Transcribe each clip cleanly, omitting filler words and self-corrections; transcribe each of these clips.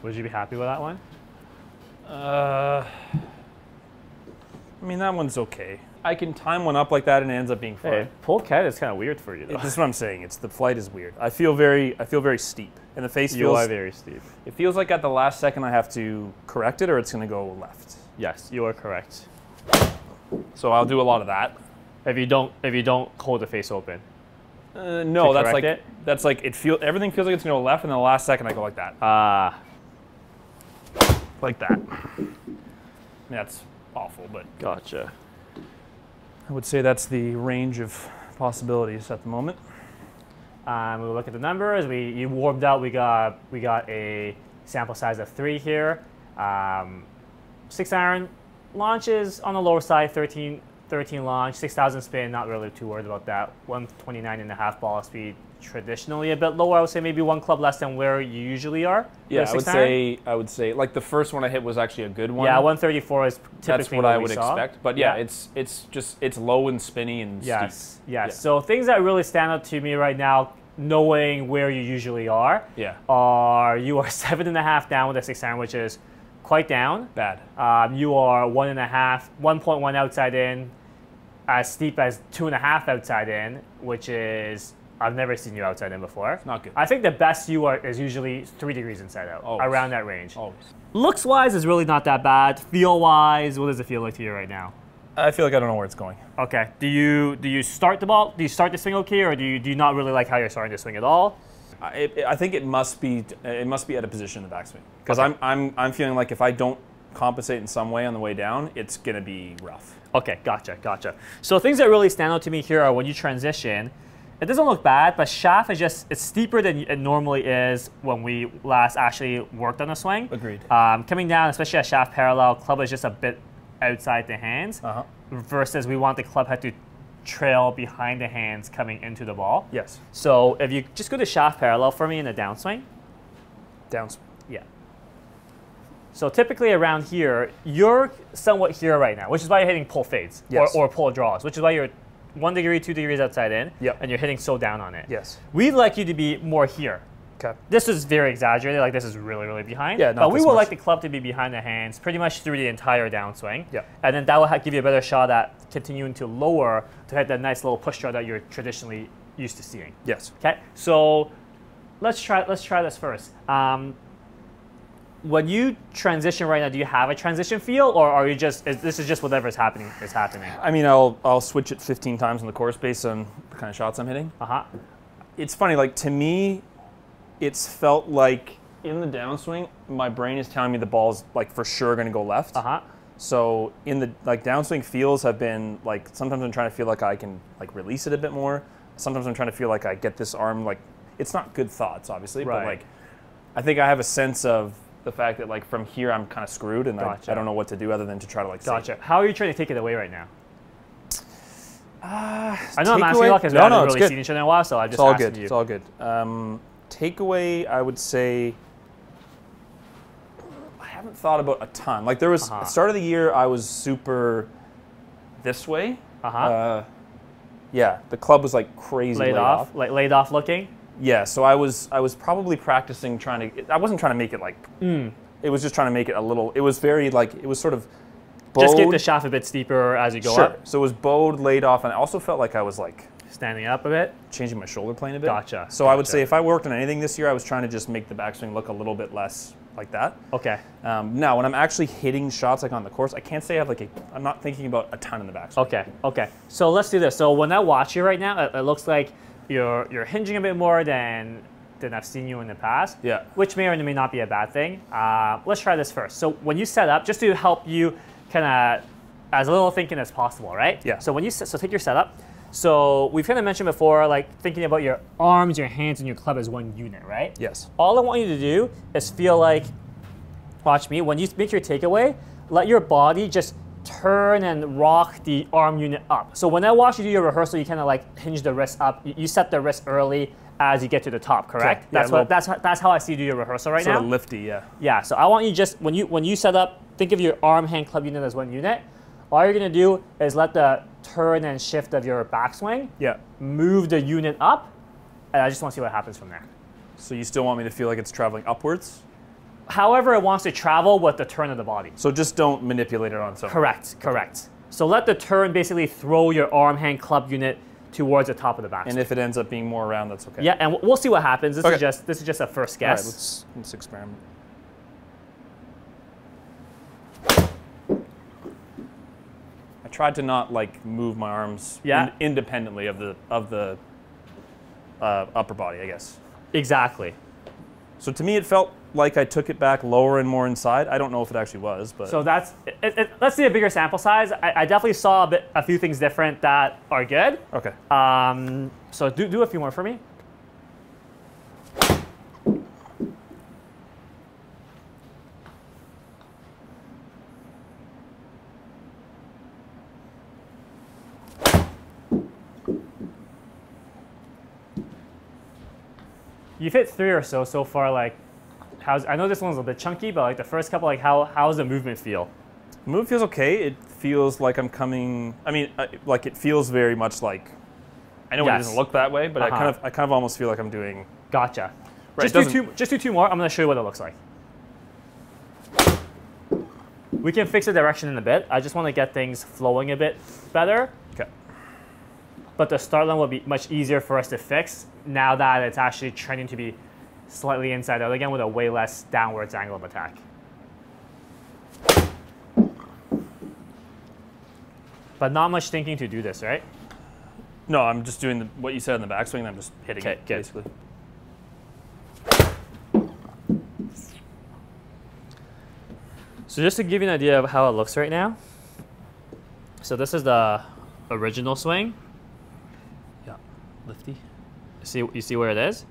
Would you be happy with that one? I mean, that one's okay. I can time one up like that and it ends up being fun. Hey, pull cat is kind of weird for you, though. This is what I'm saying. It's the flight is weird. I feel very steep, and the face You are very steep. It feels like at the last second I have to correct it, or it's going to go left. Yes, you are correct. So I'll do a lot of that. If you don't hold the face open. No, that's like everything feels like it's going to go left, and then the last second I go like that. Like that. I mean, that's awful, but Gotcha. I would say that's the range of possibilities at the moment. We look at the numbers. You warmed up. We got a sample size of 3 here. 6 iron launches on the lower side, 13 launch, 6,000 spin. Not really too worried about that. 129.5 ball speed. Traditionally a bit lower. I would say maybe 1 club less than where you usually are. Yeah, I would say like the first one I hit was actually a good one. Yeah, 134 is typically that's what I would expect. But yeah, it's low and spinny and steep. Yes. Yeah. So things that really stand out to me right now, knowing where you usually are, are you are 7.5 down with a 6 iron, which is quite down. Bad. You are 1.1 outside in, as steep as 2.5 outside in, which is I've never seen you outside in before. It's not good. I think the best you are is usually 3 degrees inside out, around that range. Always. Looks-wise is really not that bad. Feel-wise, what does it feel like to you right now? I feel like I don't know where it's going. Okay. Do you start the ball? Do you start the swing okay, or do you not really like how you're starting to swing at all? I think it must be at a position in the backswing, because I'm feeling like if I don't compensate in some way on the way down, it's gonna be rough. Okay, gotcha. So things that really stand out to me here are when you transition. It doesn't look bad, but shaft is it's steeper than it normally is when we last actually worked on a swing. Agreed. Coming down, especially at shaft parallel, club is just a bit outside the hands, versus we want the club head to trail behind the hands coming into the ball. Yes. So if you just go to shaft parallel for me in the downswing. Downswing. Yeah. So typically around here, you're somewhat here right now, which is why you're hitting pull fades or pull draws, which is why you're 1 degree, 2 degrees outside in, and you're hitting so down on it. Yes. We'd like you to be more here. Okay. This is very exaggerated, like this is really, really behind. Yeah, but we would like the club to be behind the hands pretty much through the entire downswing. Yeah. And then that will give you a better shot at continuing to lower to hit that nice little push draw that you're traditionally used to seeing. Yes. Okay. So let's try this first. When you transition right now, do you have a transition feel, or are you this is just whatever is happening is happening? I mean, I'll switch it 15 times on the course based on the kind of shots I'm hitting. It's funny, like to me, it's felt like in the downswing, my brain is telling me the ball's like for sure going to go left. So in the downswing feels have been like sometimes I'm trying to feel like I can like release it a bit more. Sometimes I'm trying to feel like I get this arm like it's not good thoughts obviously, but like I think I have a sense of the fact that like from here I'm kind of screwed and I don't know what to do other than to try to like save it. How are you trying to take it away right now? I know I'm asking away, you because we haven't really seen each other in a while, so I just asked you. It's all good. Takeaway, I would say I haven't thought about a ton. Like there was at the start of the year I was super this way. Yeah, the club was like crazy laid off. Like laid off looking? Yeah, so I was probably practicing trying to. I wasn't trying to make it like. It was just trying to make it a little. It was very like it was sort of. Bowed. Just get the shaft a bit steeper as you go up. So it was bowed, laid off, and I also felt like I was like standing up a bit, changing my shoulder plane a bit. Gotcha. So I would say if I worked on anything this year, I was trying to just make the backswing look a little bit less like that. Okay. Now when I'm actually hitting shots like on the course, I can't say I have like I'm not thinking about a ton in the backswing. Okay. So let's do this. So when I watch you right now, it looks like you're hinging a bit more than I've seen you in the past. Yeah. Which may or may not be a bad thing. Let's try this first. So when you set up, just to help you kind of as little thinking as possible, right? Yeah. So when you take your setup. So we've kind of mentioned before, like thinking about your arms, your hands, and your club as one unit, right? Yes. All I want you to do is feel like, watch me, when you make your takeaway, let your body just turn and rock the arm unit up. So when I watch you do your rehearsal, you kind of like hinge the wrist up. You set the wrist early as you get to the top, correct? Yeah, that's how I see you do your rehearsal right now. Sort of lifty, yeah. Yeah. So I want you just when you set up, think of your arm, hand, club unit as one unit. All you're gonna do is let the turn and shift of your backswing move the unit up, and I just want to see what happens from there. So you still want me to feel like it's traveling upwards? however it wants to travel with the turn of the body. So just don't manipulate it on its own. Correct, correct. So let the turn basically throw your arm, hand, club unit towards the top of the backswing. And if it ends up being more around, that's okay. Yeah, and we'll see what happens. This is just a first guess. All right, let's experiment. I tried to not like move my arms independently of the upper body, I guess. Exactly. So to me, it felt like I took it back lower and more inside. I don't know if it actually was, but so that's let's see a bigger sample size. I definitely saw a few things different that are good. Okay. So do a few more for me. You've hit 3 or so far. Like, I know this one's a bit chunky, but like the first couple, like how's the movement feel? The movement feels okay. It feels like I'm coming. I mean, like it feels very much like. I know it doesn't look that way, but I kind of almost feel like I'm doing. Gotcha. Right, just do 2 more. I'm gonna show you what it looks like. We can fix the direction in a bit. I just want to get things flowing a bit better. Okay. But the start line will be much easier for us to fix now that it's actually trending to be slightly inside out again with a way less downwards angle of attack. But not much thinking to do this, right? No, I'm just doing what you said in the backswing. I'm just hitting it, basically. So just to give you an idea of how it looks right now. So this is the original swing. Yeah, lifty. You see where it is?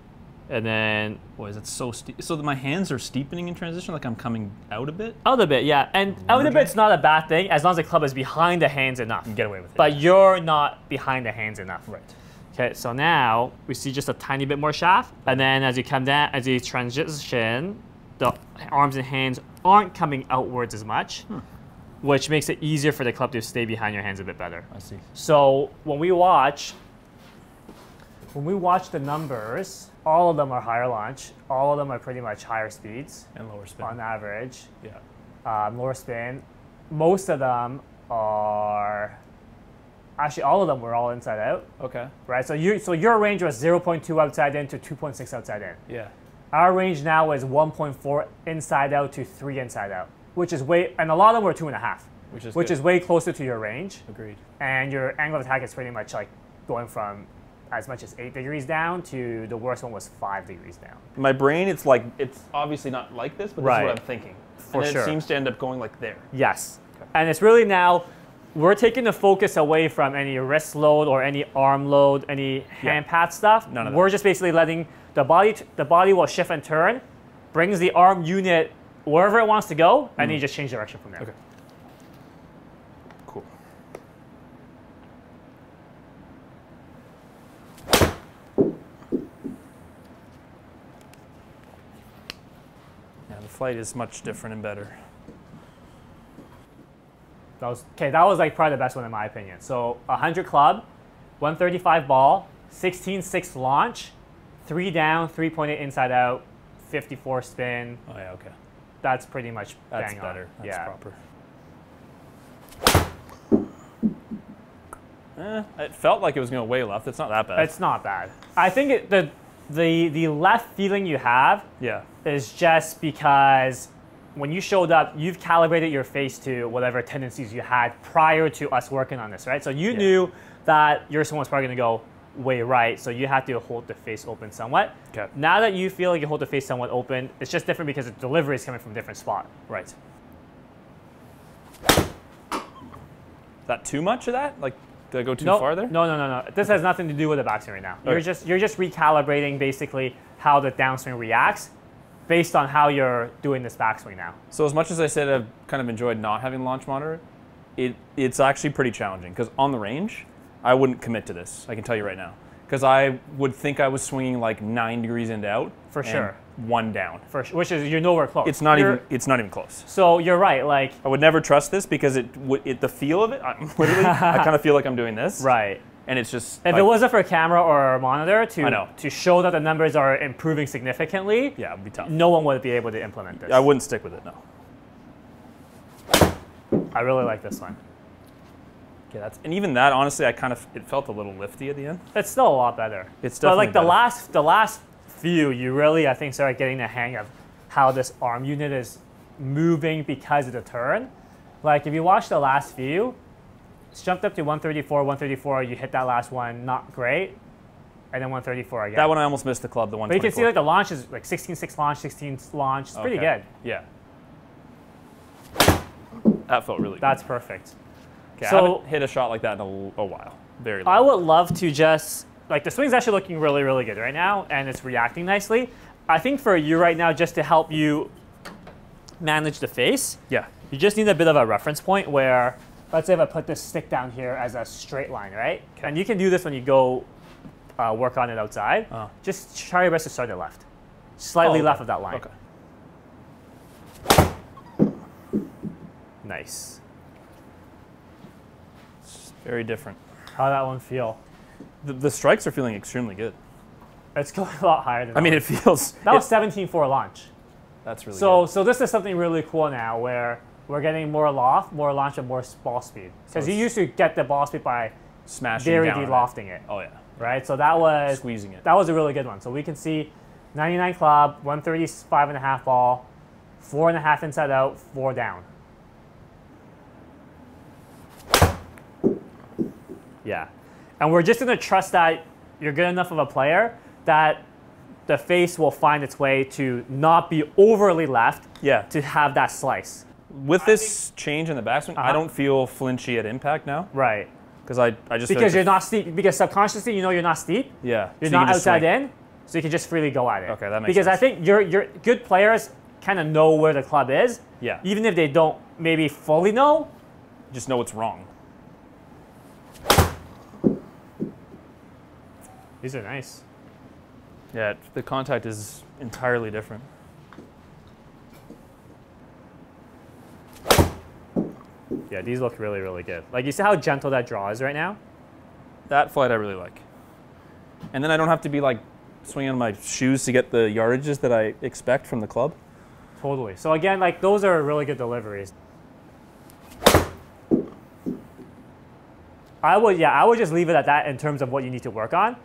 And then... Boy, is it so steep. So my hands are steepening in transition, like I'm coming out a bit? Out a bit, yeah. And out a bit's not a bad thing as long as the club is behind the hands enough. You can get away with it. But you're not behind the hands enough. Right. Okay, so now we see just a tiny bit more shaft. And then as you come down, as you transition, the arms and hands aren't coming outwards as much, which makes it easier for the club to stay behind your hands a bit better. I see. So when we watch the numbers, all of them are higher launch. All of them are pretty much higher speeds. And lower spin. On average. Yeah. Lower spin. Most of them are... Actually, all of them were all inside out. Okay. Right? So your range was 0.2 outside in to 2.6 outside in. Yeah. Our range now is 1.4 inside out to 3 inside out, which is way... And a lot of them were 2.5. Which is way closer to your range. Agreed. And your angle of attack is pretty much like going from as much as 8 degrees down to the worst one was 5 degrees down. My brain, it's obviously not like this, but this is what I'm thinking. For sure. It seems to end up going like there. Yes. Okay. And it's really now, we're taking the focus away from any wrist load or any arm load, any hand pat stuff. None of that. We're just basically letting the body will shift and turn, brings the arm unit wherever it wants to go, and then you just change direction from there. Okay. Cool. The flight is much different and better. That was like probably the best one in my opinion. So 100 club, 135 ball, 16.6 launch, 3 down, 3.8 inside out, 54 spin. Oh yeah, okay. That's pretty much That's bang better. on. That's proper. It felt like it was going way left. It's not that bad. It's not bad. I think the left feeling you have is just because when you showed up, you've calibrated your face to whatever tendencies you had prior to us working on this, right? So you knew that your swing was probably going to go way right, so you have to hold the face open somewhat. Okay. Now that you feel like you hold the face somewhat open, it's just different because the delivery is coming from a different spot. Right. Is that too much of that? Like, did I go too far there? No. This has nothing to do with the backswing right now. Okay. You're just recalibrating basically how the downswing reacts based on how you're doing this backswing now. So as much as I said I've kind of enjoyed not having launch monitor, it's actually pretty challenging because on the range, I wouldn't commit to this. I can tell you right now. Because I would think I was swinging like 9 degrees into out. For sure. 1 down. For sure. Which is, you're nowhere close. It's not even close. So you're right. Like I would never trust this because the feel of it, I kind of feel like I'm doing this. Right. And it's just... If like, it wasn't for a camera or a monitor to show that the numbers are improving significantly, yeah, it'd be tough. No one would be able to implement this. I wouldn't stick with it, no. I really like this one. Okay, and even that, honestly, it felt a little lifty at the end. It's still a lot better. It's definitely but like the last few, you really, I think, started getting the hang of how this arm unit is moving because of the turn. Like if you watch the last few, it's jumped up to 134, 134. You hit that last one, not great, and then 134 again. That one I almost missed the club. The 124. But you can see like the launch is like 16-6 launch, 16 launch. It's pretty good. Yeah. That felt really good. That's perfect. Okay, so, I haven't hit a shot like that in a while. Very long. I would love to just, like the swing's actually looking really, really good right now, and it's reacting nicely. I think for you right now, just to help you manage the face, you just need a bit of a reference point where, let's say if I put this stick down here as a straight line, right? Okay. And you can do this when you go work on it outside. Just try your best to start it left. Slightly left of that line. Okay. Nice. It's very different. How'd that one feel? The strikes are feeling extremely good. It's going a lot higher than that. I mean, it feels... That was 17-4 launch. That's really good. So this is something really cool now where we're getting more loft, more launch, and more ball speed. Because you used to get the ball speed by smashing very down de-lofting it. Oh, yeah. Right? So that was... Squeezing it. That was a really good one. So we can see 99 club, 135.5 ball, 4.5 inside out, 4 down. Yeah. And we're just going to trust that you're good enough of a player that the face will find its way to not be overly left to have that slice. With this change in the backswing, I don't feel flinchy at impact now. Right. Because I just because you're not steep. Because subconsciously you know you're not steep. Yeah. You're not outside in, so you can just freely go at it. Okay, that makes sense. Because I think your good players kind of know where the club is. Yeah. Even if they don't maybe fully know. Just know it's wrong. These are nice. Yeah, the contact is entirely different. Yeah, these look really, really good. Like, you see how gentle that draw is right now? That flight I really like. And then I don't have to be like swinging on my shoes to get the yardages that I expect from the club. Totally. So again, like those are really good deliveries. I would just leave it at that in terms of what you need to work on.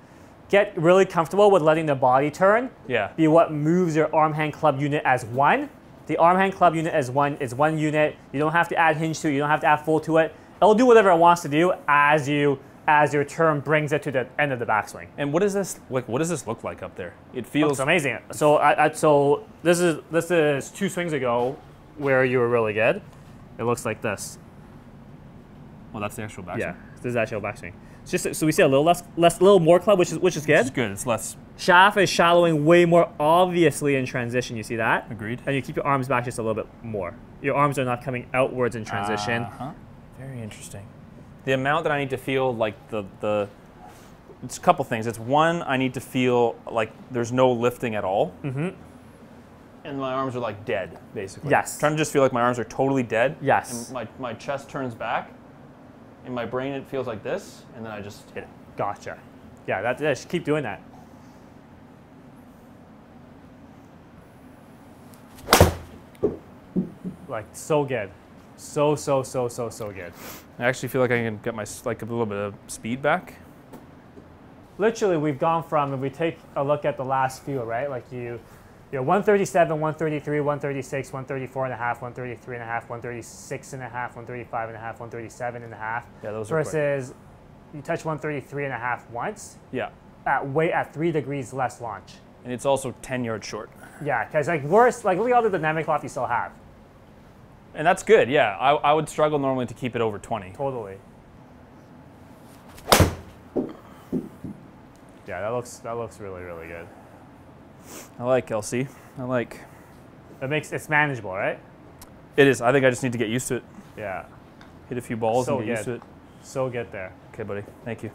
Get really comfortable with letting the body turn be what moves your arm hand club unit as one. The arm hand club unit is one unit. You don't have to add hinge to it. You don't have to add full to it. It'll do whatever it wants to do as your turn brings it to the end of the backswing. And what is this like? What does this look like up there? It feels amazing. So so this is 2 swings ago where you were really good. It looks like this. Well, that's the actual backswing. Yeah, this is the actual backswing. It's just so we see a little little more club, which is good. It's good. It's less. Shaft is shallowing way more obviously in transition. You see that? Agreed. And you keep your arms back just a little bit more. Your arms are not coming outwards in transition. Very interesting. The amount that I need to feel like it's a couple things. It's one, I need to feel like there's no lifting at all. And my arms are like dead, basically. Yes. I'm trying to just feel like my arms are totally dead. Yes. And my chest turns back. In my brain, it feels like this, and then I just hit it. Gotcha. Yeah, just keep doing that. Like, so good. So good. I actually feel like I can get a little bit of speed back. Literally, we've gone from, if we take a look at the last few, right? Like you're 137, 133, 136, 134 and a half, 133 and a half, 136 and a half, 135 and a half, 137 and a half. Yeah, those are versus you touch 133 and a half once. Yeah. At 3 degrees less launch. And it's also 10 yards short. Yeah, because like look at all the dynamic loft you still have. And that's good, yeah. I would struggle normally to keep it over 20. Totally. Yeah, that looks really, really good. I like LC. I like. It's manageable, right? It is. I think I just need to get used to it. Yeah. Hit a few balls and get used to it. So get there. Okay, buddy. Thank you.